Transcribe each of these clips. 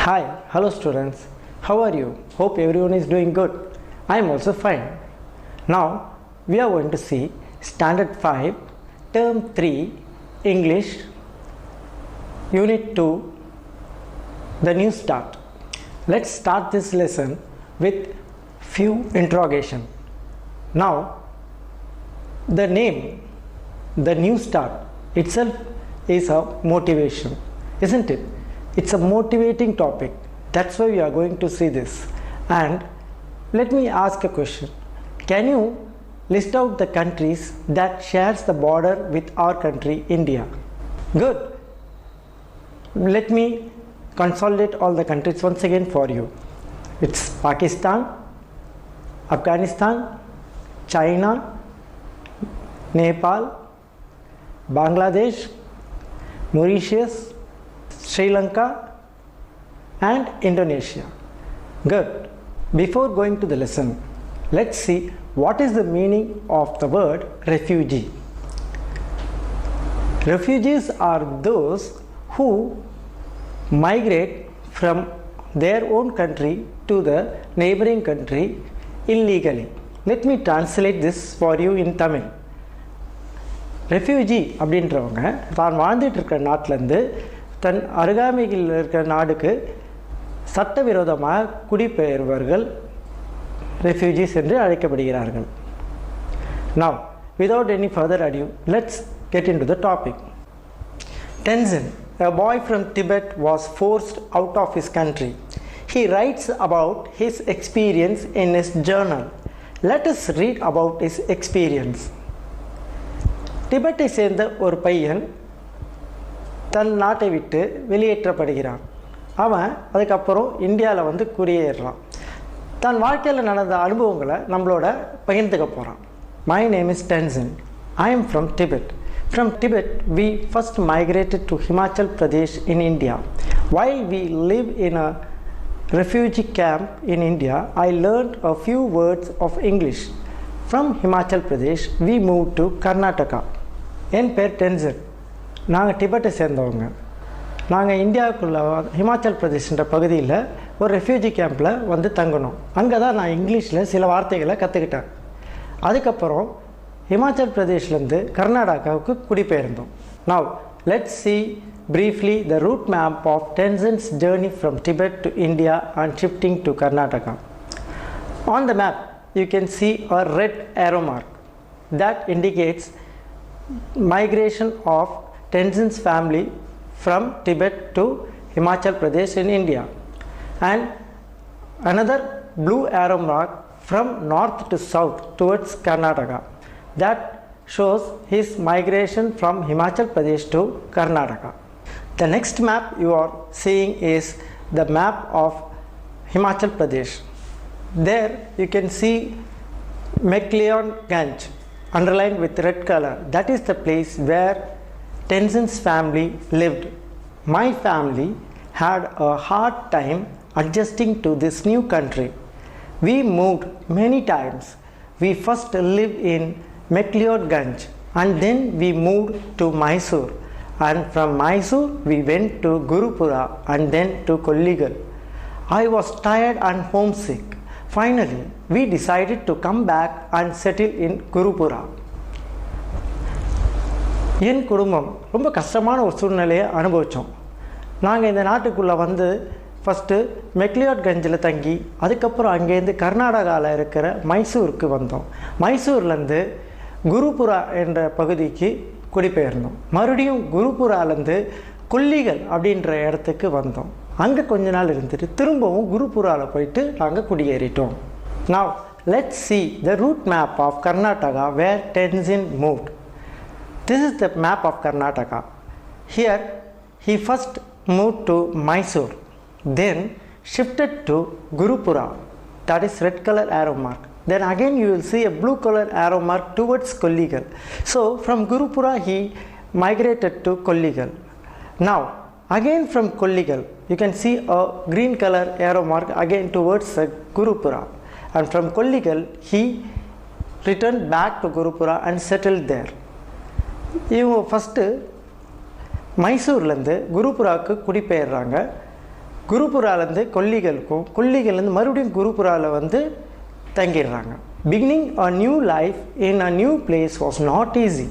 Hi, hello students. How are you? Hope everyone is doing good. I am also fine. Now we are going to see Standard 5, Term 3, English, Unit 2, the new start. Let's start this lesson with few interrogation. Now the name, the new start itself is a motivation, isn't it? It's a motivating topic. That's why we are going to see this. And let me ask a question. Can you list out the countries that shares the border with our country, India? Good. Let me consolidate all the countries once again for you. It's Pakistan, Afghanistan, China, Nepal, Bangladesh, Mauritius, Sri Lanka and Indonesia. Good. Before going to the lesson, let's see what is the meaning of the word refugee. Refugees are those who migrate from their own country to the neighboring country illegally. Let me translate this for you in Tamil. Refugee அப்படின்றவங்க தான் வாழ்ந்துட்டு இருக்கிற நாட்டிலேருந்து தன் அருகாமையில் இருக்கிற நாடுக்கு சட்டவிரோதமாக குடிபெயர்வர்கள் refugees என்று அழைக்கப்படுகிறார்கள். Now, without any further ado, let's get into the topic. Tenzin, a boy from Tibet, was forced out of his country. He writes about his experience in his journal. Let us read about his experience. டிபெட்டை சேர்ந்த ஒரு பையன் தன் நாட்டை விட்டு வெளியேற்றப்படுகிறான். அவன் அதுக்கப்புறம் இந்தியாவில் குடியேறான். தன் வாழ்க்கையில் நடந்த அனுபவங்களை நம்மளோட பகிர்ந்துக்க போகிறான். My name is Tenzin. I am from Tibet. From Tibet, we first migrated to Himachal Pradesh in India. While we live in a refugee camp in India, I learned a few words of English. From Himachal Pradesh, we moved to Karnataka. என் பேர் tension. நாங்கள் டிபெட்டை சேர்ந்தவங்க. நாங்கள் இந்தியாவுக்குள்ள ஹிமாச்சல் பிரதேஷ்ன்ற பகுதியில் ஒரு refugee கேம்பில் தங்கினோம். அங்கே தான் நான் இங்கிலீஷில் சில வார்த்தைகளை கற்றுக்கிட்டேன். அதுக்கப்புறம் Himachal பிரதேஷ்லேருந்து கர்நாடகாவுக்கு குடிபெயர்ந்தோம். Now, let's see briefly the route map of Tenzin's journey from Tibet to India and shifting to Karnataka. On the map, you can see a red arrow mark that indicates migration of Tenzin's family from Tibet to Himachal Pradesh in India, and another blue arrow mark from north to south towards Karnataka that shows his migration from Himachal Pradesh to Karnataka. The next map you are seeing is the map of Himachal Pradesh. There you can see McLeodganj underlined with red color. That is the place where Tenzin's family lived. My family had a hard time adjusting to this new country. We moved many times. We first lived in McLeodganj and then we moved to Mysore, and from Mysore we went to Gurupura and then to Kolligal. I was tired and homesick. Finally, we decided to come back and settle in Gurupura. என் குடும்பம் ரொம்ப கஷ்டமான ஒரு சூழ்நிலையை அனுபவித்தோம். நாங்கள் இந்த நாட்டுக்குள்ளே first மெக்லியாட்கஞ்சில் தங்கி அதுக்கப்புறம் அங்கேருந்து கர்நாடகாவில் இருக்கிற மைசூருக்கு வந்தோம். மைசூர்லேருந்து குருபுரா என்ற பகுதிக்கு குடிபெயர்ந்தோம். மறுபடியும் குருபுராலேருந்து கொல்லிகள் அப்படின்ற இடத்துக்கு வந்தோம். அங்கே கொஞ்ச நாள் இருந்துட்டு திரும்பவும் குருபுராவில் போயிட்டு நாங்கள் குடியேறிட்டோம். Now, let's see the route map of Karnataka where Tenzin moved. This is the map of Karnataka. Here, he first moved to Mysore, then shifted to Gurupura, that is red color arrow mark. Then again you will see a blue color arrow mark towards Kolligal. So, from Gurupura he migrated to Kolligal. Now, again from Kolligal, you can see a green color arrow mark again towards Gurupura. And from Kolligal, he returned back to Gurupura and settled there. இவங்க first மைசூர்லேருந்து குருபுராவுக்கு குடிபெயர்றாங்க. குருபுராலேருந்து கொல்லிகளுக்கும், கொல்லிகள்லேருந்து மறுபடியும் குருபுராவில் வந்து தங்கிடுறாங்க. Beginning a new life in a new place was not easy.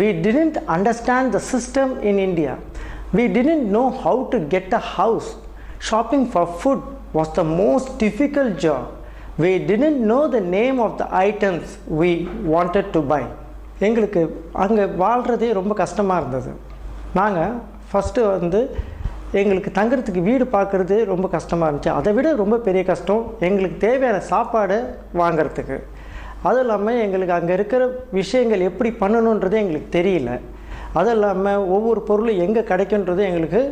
We didn't understand the system in India. We didn't know how to get a house. Shopping for food was the most difficult job. We didn't know the name of the items we wanted to buy. எங்களுக்கு அங்கே வாழ்கிறதே ரொம்ப கஷ்டமாக இருந்தது. நாங்கள் first வந்து எங்களுக்கு தங்குறதுக்கு வீடு பார்க்குறது ரொம்ப கஷ்டமாக இருந்துச்சு. அதை விட ரொம்ப பெரிய கஷ்டம் எங்களுக்கு தேவையான சாப்பாடு வாங்கிறதுக்கு. அதுவும் இல்லாமல் எங்களுக்கு அங்கே இருக்கிற விஷயங்கள் எப்படி பண்ணணுன்றது எங்களுக்கு தெரியல. அதுவும் இல்லாமல் ஒவ்வொரு பொருளும் எங்கே கிடைக்குன்றது எங்களுக்கு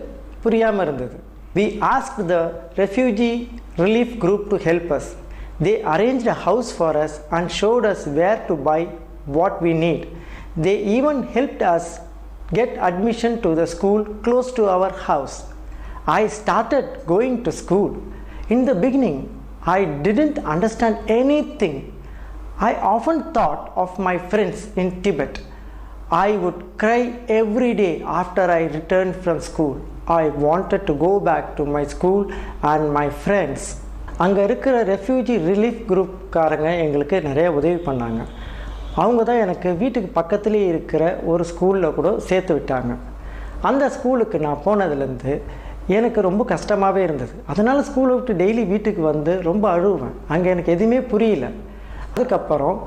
புரியாமல் இருந்தது. We asked the refugee relief group to help us. They arranged a house for us and showed us where to buy what we need. They even helped us get admission to the school close to our house. I started going to school. In the beginning, I didn't understand anything. I often thought of my friends in Tibet. I would cry every day after I returned from school. I wanted to go back to my school and my friends. அங்கே இருக்கிற refugee relief குரூப்காரங்க எங்களுக்கு நிறைய உதவி பண்ணாங்க. அவங்க தான் எனக்கு வீட்டுக்கு பக்கத்துலேயே இருக்கிற ஒரு ஸ்கூலில் கூட சேர்த்து விட்டாங்க. அந்த ஸ்கூலுக்கு நான் போனதுலேருந்து எனக்கு ரொம்ப கஷ்டமாகவே இருந்தது. அதனால் ஸ்கூலை விட்டு டெய்லி வீட்டுக்கு வந்து ரொம்ப அழுவேன். அங்கே எனக்கு எதுவுமே புரியல. அதுக்கப்புறம்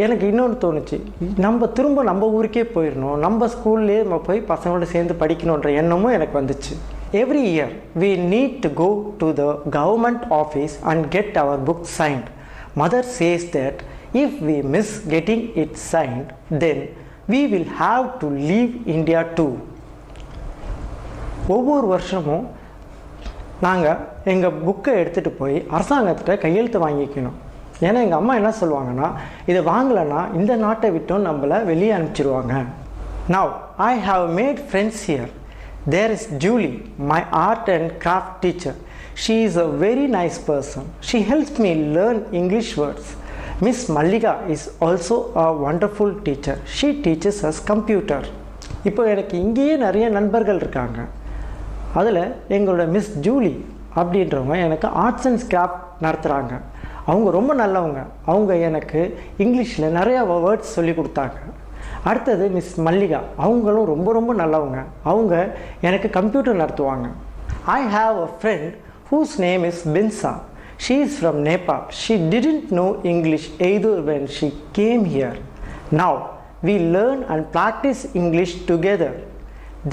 எனக்கு இன்னொன்று தோணுச்சு, திரும்ப நம்ம ஊருக்கே போயிடணும், நம்ம ஸ்கூல்லேயே நம்ம போய் பசங்களோட சேர்ந்து படிக்கணுன்ற எண்ணமும் எனக்கு வந்துச்சு. Every year we need to go to the government office and get our book signed. Mother says that if we miss getting it signed, then we will have to leave India too. ஒவ்வொரு வருஷமும் நாங்கள் எங்கள் புக்கை எடுத்துகிட்டு போய் அரசாங்கத்திட்ட கையெழுத்து வாங்கிக்கணும். ஏன்னா எங்கள் அம்மா என்ன சொல்லுவாங்கன்னா, இதை வாங்கலைன்னா இந்த நாட்டை விட்டும் நம்மளை வெளியே அனுப்பிச்சிடுவாங்க. Now I have made friends here. There is Julie, my art and craft teacher. She is a very nice person. She helps me learn English words. Miss Mallika is also a wonderful teacher. She teaches us computer. இப்போ எனக்கு இங்கேயே நிறைய நண்பர்கள் இருக்காங்க. அதில் எங்களோட miss Julie அப்படின்றவங்க எனக்கு ஆர்ட்ஸ் அண்ட் கிராஃப்ட் நடத்துகிறாங்க. அவங்க ரொம்ப நல்லவங்க. அவங்க எனக்கு இங்கிலீஷில் நிறையா வேர்ட்ஸ் சொல்லி கொடுத்தாங்க. அடுத்தது மிஸ் மல்லிகா, அவங்களும் ரொம்ப ரொம்ப நல்லவங்க. அவங்க எனக்கு கம்ப்யூட்டர் நடத்துவாங்க. I have a friend whose name is Binsa. She is from Nepal. She didn't know English either when she came here. Now we learn and practice English together.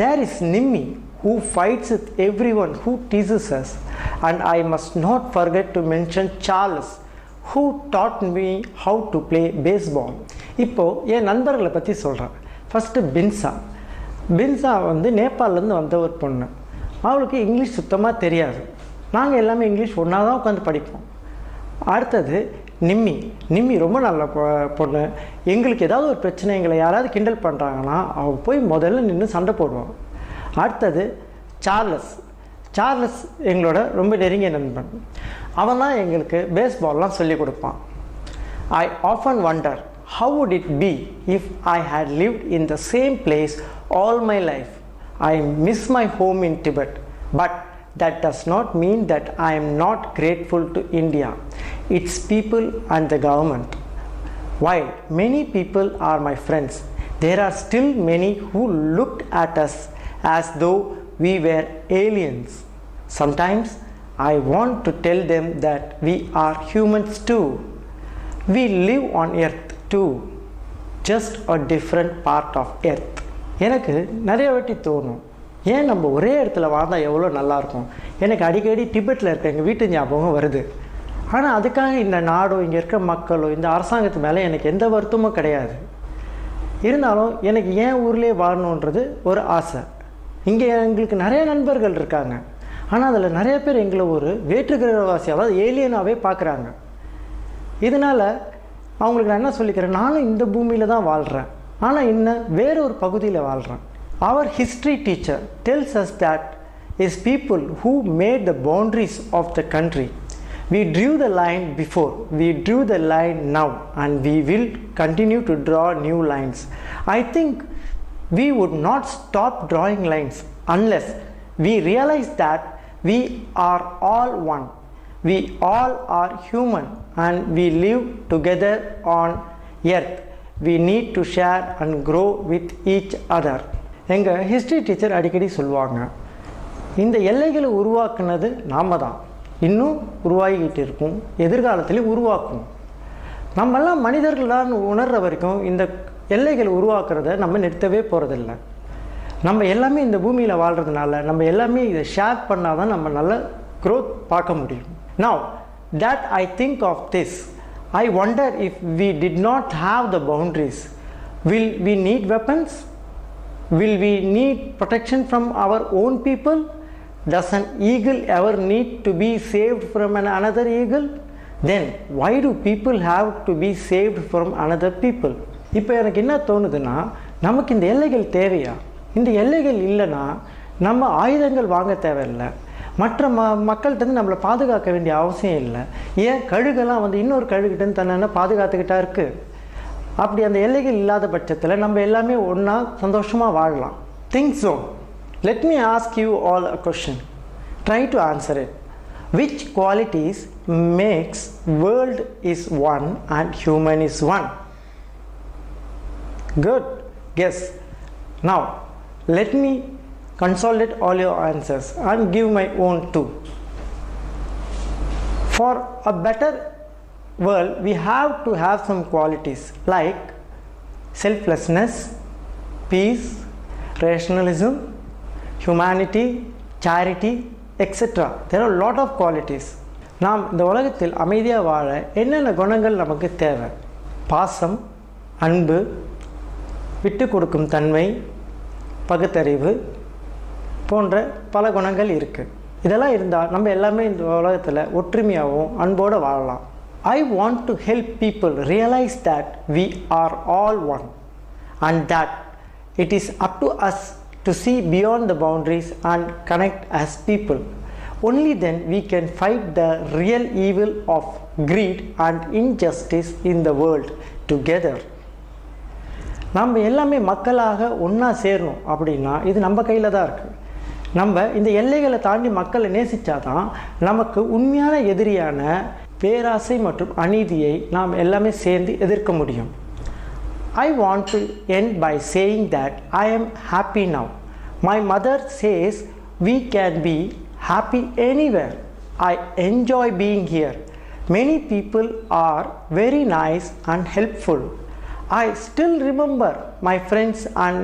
There is Nimmi, who fights with everyone who teases us. And I must not forget to mention Charles, who taught me how to play baseball. இப்போது என் நண்பர்களை பற்றி சொல்கிறேன். First பின்சா வந்து நேபாளிலேருந்து வந்த ஒரு பொண்ணு. அவளுக்கு English சுத்தமாக தெரியாது. நாங்கள் எல்லாமே இங்கிலீஷ் ஒன்றா தான் உட்காந்து படிப்போம். அடுத்தது நிம்மி ரொம்ப நல்ல பொண்ணு. எங்களுக்கு ஏதாவது ஒரு பிரச்சனை, எங்களை யாராவது கிண்டல் பண்ணுறாங்கன்னா அவள் போய் முதல்ல நின்று சண்டை போடுவாள். அடுத்தது சார்லஸ் எங்களோட ரொம்ப நெருங்கிய நண்பன். அவன் தான் எங்களுக்கு பேஸ்பால்லாம் சொல்லி கொடுப்பான். I often wonder how would it be if I had lived in the same place all my life. I miss my home in Tibet, but that does not mean that I am not grateful to India, its people and the government. While many people are my friends, there are still many who looked at us as though we were aliens. Sometimes I want to tell them that we are humans too. We live on earth too, just a different part of earth. எனக்கு நிறைய வாட்டி தோணும், ஏன் நம்ம ஒரே இடத்துல வாழ்ந்தால் எவ்வளோ நல்லாயிருக்கும். எனக்கு அடிக்கடி டிபெட்டில் இருக்க எங்கள் வீட்டு ஞாபகம் வருது. ஆனால் அதுக்காக இந்த நாடோ இங்கே இருக்க மக்களோ இந்த அரசாங்கத்து மேலே எனக்கு எந்த வருத்தமும் கிடையாது. இருந்தாலும் எனக்கு ஏன் ஊர்லேயே வாழணுன்றது ஒரு ஆசை. இங்கே எங்களுக்கு நிறைய நண்பர்கள் இருக்காங்க. ஆனால் அதில் நிறைய பேர் எங்களை ஒரு வேற்றுக்கிரகவாசி, அதாவது ஏலியனாகவே பார்க்குறாங்க. இதனால் அவங்களுக்கு நான் என்ன சொல்லிக்கிறேன், நானும் இந்த பூமியில் தான் வாழ்கிறேன், ஆனால் இன்னும் வேற ஒரு பகுதியில் வாழ்கிறேன். Our history teacher tells us that is people who made the boundaries of the country. We drew the line before, we drew the line now, and we will continue to draw new lines. I think we would not stop drawing lines unless we realize that we are all one. We all are human and we live together on earth. We need to share and grow with each other. எங்கள் history teacher அடிக்கடி சொல்லுவாங்க, இந்த எல்லைகளை உருவாக்குனது நாம தான், இன்னும் உருவாகிக்கிட்டு இருக்கும், எதிர்காலத்திலையும் உருவாக்கும். நம்மெல்லாம் மனிதர்கள் தான் உணர்கிற வரைக்கும் இந்த எல்லைகளை உருவாக்குறத நம்ம நிறுத்தவே போகிறதில்ல. நம்ம எல்லாமே இந்த பூமியில் வாழ்கிறதுனால நம்ம எல்லாமே இதை ஷேர் பண்ணால் தான் நம்ம நல்ல க்ரோத் பார்க்க முடியும். Now that I think of this, I wonder if we did not have the boundaries, will we need weapons? Will we need protection from our own people? Does an eagle ever need to be saved from another eagle? Then why do people have to be saved from another people? இப்போ எனக்கு என்ன தோணுதுன்னா, நமக்கு இந்த எல்லைகள் தேவையா? இந்த எல்லைகள் இல்லைன்னா நம்ம ஆயுதங்கள் வாங்க தேவையில்லை, மற்ற மக்கள்கிட்ட நம்மளை பாதுகாக்க வேண்டிய அவசியம் இல்லை. ஏன் கழுகெல்லாம் வந்து இன்னொரு கழுகிட்டேருந்து தன்னை பாதுகாத்துக்கிட்டா இருக்குது. அப்படி அந்த எல்லைகள் இல்லாத பட்சத்தில் நம்ம எல்லாமே ஒன்றா சந்தோஷமாக வாழலாம். Think so. Let me ask you all a question. Try to answer it. Which qualities makes world is one and human is one? Good. Guess. Now, let me consolidate all your answers and give my own too. For a better world, we have to have some qualities like selflessness, peace, rationalism, humanity, charity, etc. There are a lot of qualities. நாம் இந்த உலகத்தில் அமைதியாக வாழ என்னென்ன குணங்கள் நமக்கு தேவை? பாசம், அன்பு, விட்டு கொடுக்கும் தன்மை, பகுத்தறிவு போன்ற பல குணங்கள் இருக்குது. இதெல்லாம் இருந்தால் நம்ம எல்லாமே இந்த உலகத்தில் ஒற்றுமையாகவும் அன்போடு வாழலாம். I want to help people realize that we are all one and that it is up to us to see beyond the boundaries and connect as people. Only then we can fight the real evil of greed and injustice in the world together. நம்ம எல்லாமே மக்களாக ஒன்றா சேரணும் அப்படின்னா இது நம்ம கையில் தான் இருக்குது. நம்ம இந்த எல்லைகளை தாண்டி மக்களை நேசித்தாதான் நமக்கு உண்மையான எதிரியான பேராசை மற்றும் அநீதியை நாம் எல்லாமே சேர்ந்து எதிர்க்க முடியும். I want to end by saying that I am happy now. My mother says we can be happy anywhere. I enjoy being here. Many people are very nice and helpful. I still remember my friends and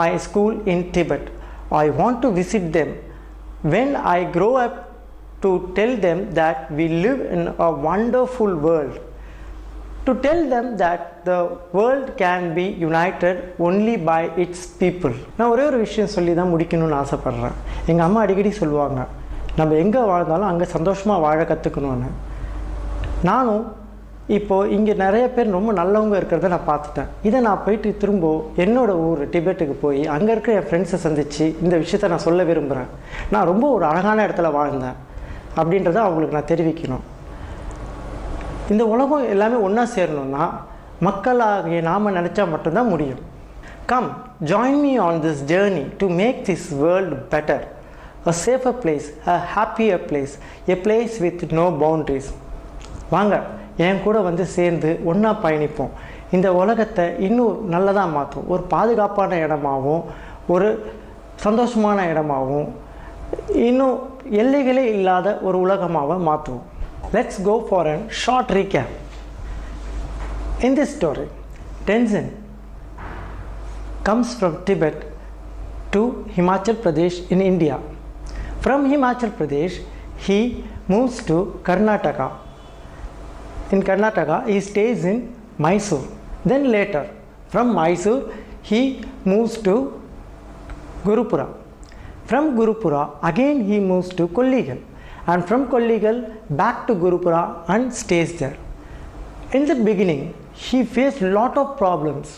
my school in Tibet. I want to visit them when I grow up to tell them that we live in a wonderful world. To tell them that the world can be united only by its people. நான் ஒரே ஒரு விஷயம் சொல்லி தான் முடிக்கணும்னு ஆசைப்பட்றேன். எங்கள் அம்மா அடிக்கடி சொல்லுவாங்க, நம்ம எங்கே வாழ்ந்தாலும் அங்கே சந்தோஷமாக வாழ கற்றுக்கணும்னு. நானும் இப்போது இங்கே நிறைய பேர் ரொம்ப நல்லவங்க இருக்கிறத நான் பார்த்துட்டேன். இதை நான் போயிட்டு திரும்ப என்னோடய ஊர் டிபெட்டுக்கு போய் அங்கே இருக்கிற என் ஃப்ரெண்ட்ஸை சந்தித்து இந்த விஷயத்தை நான் சொல்ல விரும்புகிறேன். நான் ரொம்ப ஒரு அழகான இடத்துல வாழ்ந்தேன் அப்படின்றத அவங்களுக்கு நான் தெரிவிக்கணும். இந்த உலகம் எல்லாமே ஒன்றா சேரணும்னா மக்களாகிய நாம் நினச்சா மட்டும்தான் முடியும். Come join me on this journey to make this world better, a safer place, a happier place, a place with no boundaries. வாங்க என் கூட வந்து சேர்ந்து ஒன்றா பயணிப்போம். இந்த உலகத்தை இன்னும் நல்லதாக மாற்றும், ஒரு பாதுகாப்பான இடமாகவும் ஒரு சந்தோஷமான இடமாகவும் இன்னும் எல்லைகளே இல்லாத ஒரு உலகமாக மாற்றுவோம். Let's go for a short recap. In this story, Tenzin comes from Tibet to Himachal Pradesh in India. From Himachal Pradesh, he moves to Karnataka. In Karnataka, he stays in Mysore. Then later, from Mysore, he moves to Gurupura. From Gurupura, again he moves to Kollegal. And from Kollegal, back to Gurupura and stays there. In the beginning, he faced a lot of problems.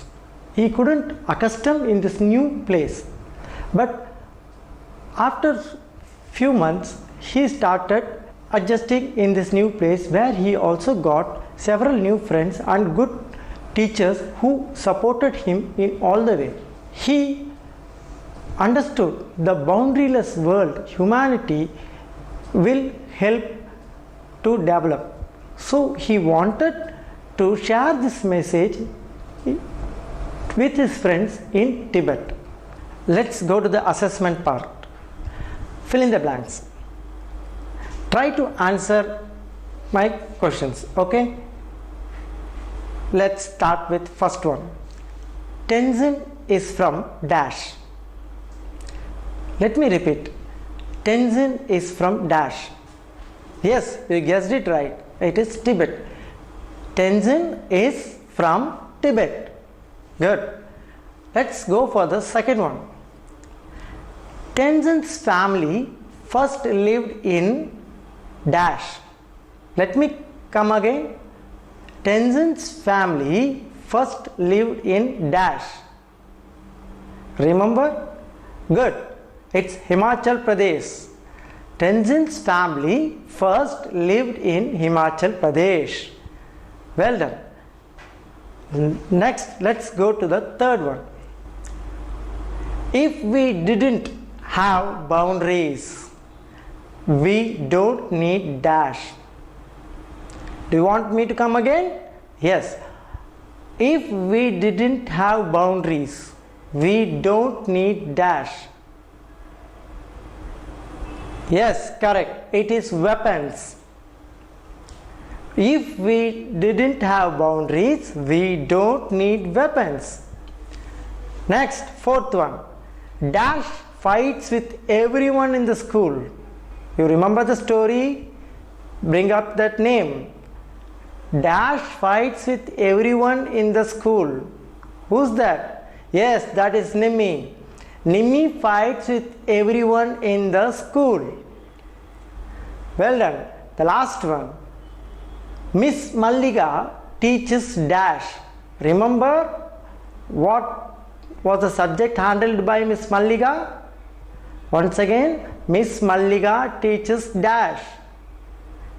He couldn't accustom in this new place. But after few months, he started adjusting in this new place, where he also got several new friends and good teachers who supported him in all the way. He understood the boundaryless world humanity will help to develop. So he wanted to share this message with his friends in Tibet. Let's go to the assessment part. Fill in the blanks. Try to answer my questions, okay? Let's start with first one. Tenzin is from dash. Let me repeat. Tenzin is from dash. Yes, you guessed it right. It is Tibet. Tenzin is from Tibet. Good. Let's go for the second one. Tenzin's family first lived in dash. Let me come again. Tenzin's family first lived in dash. Remember? Good. It's Himachal Pradesh. Tenzin's family first lived in Himachal Pradesh. Well done. Next, let's go to the third one. If we didn't have boundaries, we don't need dash. Do you want me to come again? Yes. If we didn't have boundaries, we don't need dash. Yes, correct. It is weapons. If we didn't have boundaries, we don't need weapons. Next, fourth one. Dash fights with everyone in the school. You remember the story? Bring up that name. Dash fights with everyone in the school. Who's that? Yes, that is Nimi. Nimi fights with everyone in the school. Well done. The last one. Miss Malliga teaches dash. Remember what was the subject handled by Miss Malliga? Once again, Miss Malliga teaches dash.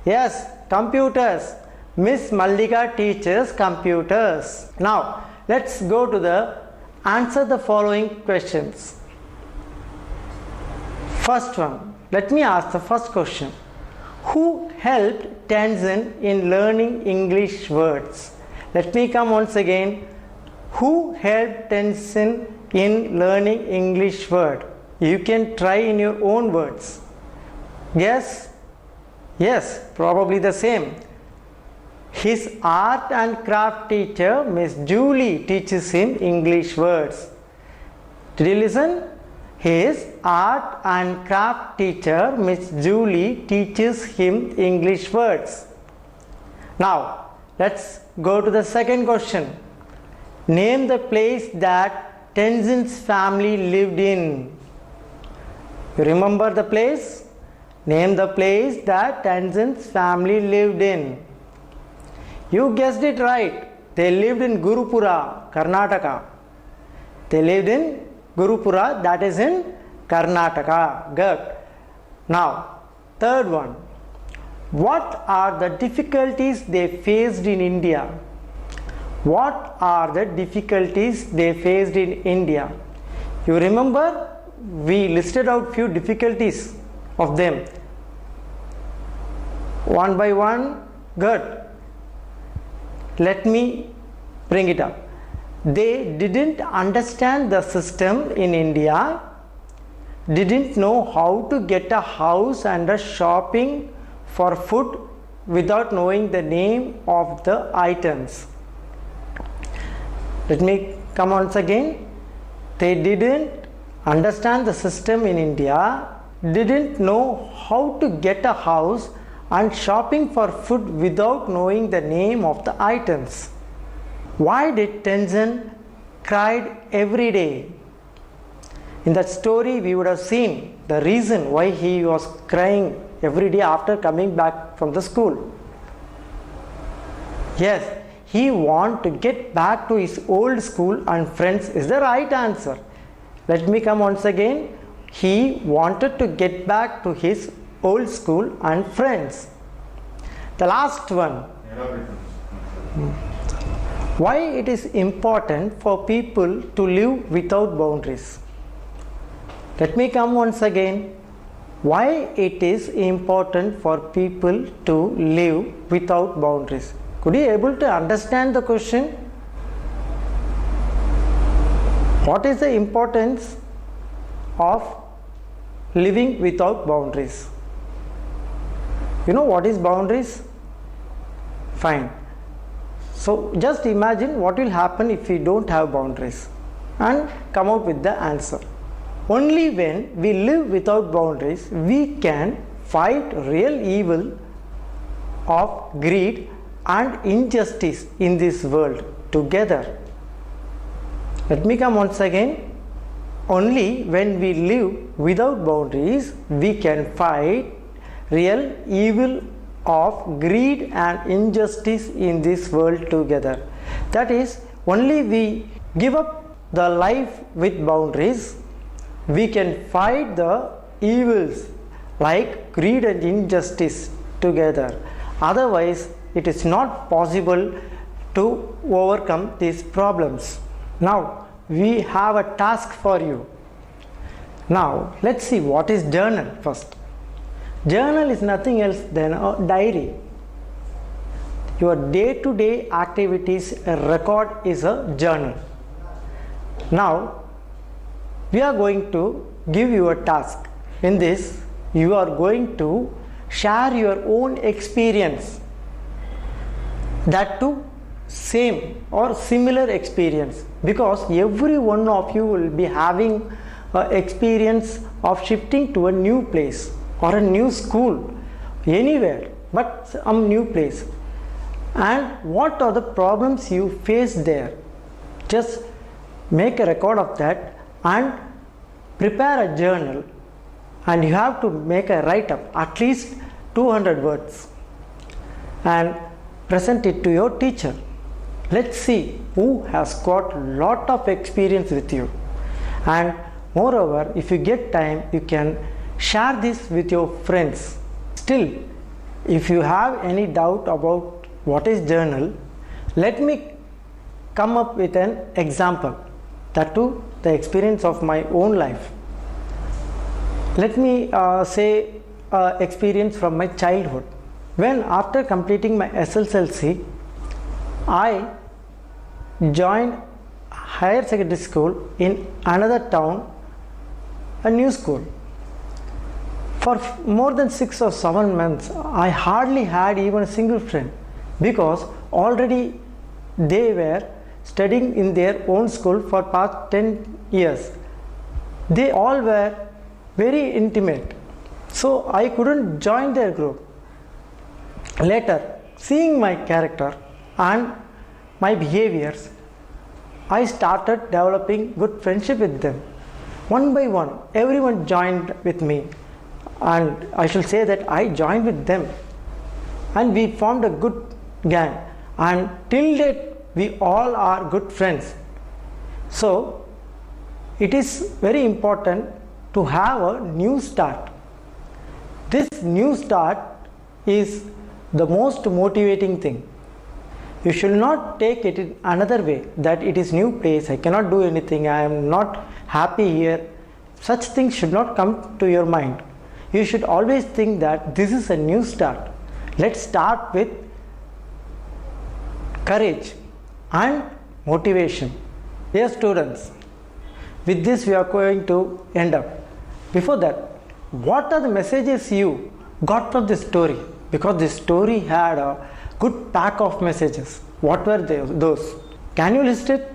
Yes, computers. Miss Malliga teaches computers. Now, let's go to the answer the following questions. First one, let me ask the first question. Who helped Tenzin in learning English words? Let me come once again. Who helped Tenzin in learning English word? You can try in your own words. Yes? Yes, probably the same. His art and craft teacher, Miss Julie, teaches him English words. Did you listen? His art and craft teacher, Miss Julie, teaches him English words. Now, let's go to the second question. Name the place that Tenzin's family lived in. You remember the place? Name the place that Tenzin's family lived in. You guessed it right. They lived in Gurupura, Karnataka. They lived in Gurupura, that is in Karnataka. Good. Now, third one. What are the difficulties they faced in India? What are the difficulties they faced in India? You remember we listed out few difficulties of them. One by one. Good. Let me bring it up. They didn't understand the system in India, didn't know how to get a house and a shopping for food without knowing the name of the items. Let me come once again. They didn't understand the system in India, didn't know how to get a house and shopping for food without knowing the name of the items. Why did Tenzin cried every day? In that story we would have seen the reason why he was crying every day after coming back from the school. Yes, he wanted to get back to his old school and friends is the right answer. Let me come once again. He wanted to get back to his old school and friends. The last one. Why it is important for people to live without boundaries? Let me come once again. why it is important for people to live without boundaries. Could you able to understand the question? What is the importance of living without boundaries? You know what is boundaries? Fine. So just imagine what will happen if we don't have boundaries and come out with the answer. Only when we live without boundaries we can fight real evil of greed and injustice in this world together. Let me come once again. Only when we live without boundaries we can fight real evil of greed and injustice in this world together. That is, only we give up the life with boundaries we can fight the evils like greed and injustice together. Otherwise it is not possible to overcome these problems. Now we have a task for you. Now let's see what is journal first. Journal is nothing else than a diary. Your day-to-day activities record is a journal. Now we are going to give you a task. In this you are going to share your own experience, that too same or similar experience, because every one of you will be having an experience of shifting to a new place or a new school, anywhere but some new place, and what are the problems you face there. Just make a record of that and prepare a journal, and you have to make a write-up at least 200 words and present it to your teacher. Let's see who has got lot of experience with you. And moreover, if you get time you can share this with your friends. Still, if you have any doubt about what is journal, let me come up with an example, that too the experience of my own life. Let me say experience from my childhood. When after completing my SSLC, I joined higher secondary school in another town, a new school. For more than 6 or 7 months, I hardly had even a single friend, because already they were studying in their own school for past 10 years. They all were very intimate, so I couldn't join their group. Later, seeing my character and my behaviors, I started developing good friendship with them. One by one, everyone joined with me, and I shall say that I joined with them, and we formed a good gang, and till date we all are good friends. So it is very important to have a new start. This new start is the most motivating thing. You should not take it in another way, that it is new place, I cannot do anything, I am not happy here. Such things should not come to your mind. You should always think that this is a new start. Let's start with courage and motivation. Dear students, with this we are going to end up. Before that, what are the messages you got from this story? Because this story had a good pack of messages. What were those? Can you list it?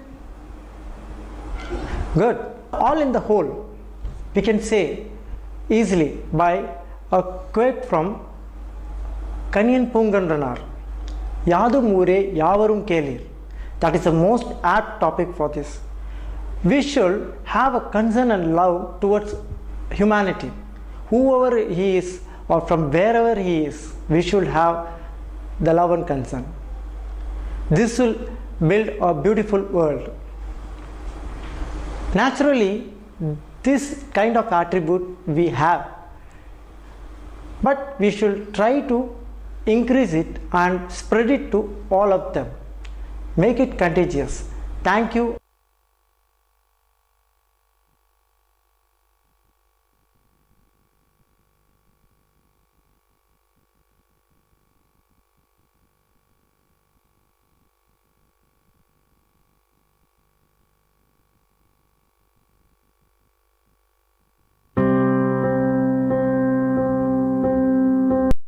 Good. All in the whole, we can say easily by a quote from Kanyan Pungandranar, Yadum Ure Yavarum Kelir. That is the most apt topic for this. We should have a concern and love towards humanity. Whoever he is or from wherever he is, we should have the love and concern. This will build a beautiful world. Naturally, this kind of attribute we have, but we should try to increase it and spread it to all of them. Make it contagious. Thank you.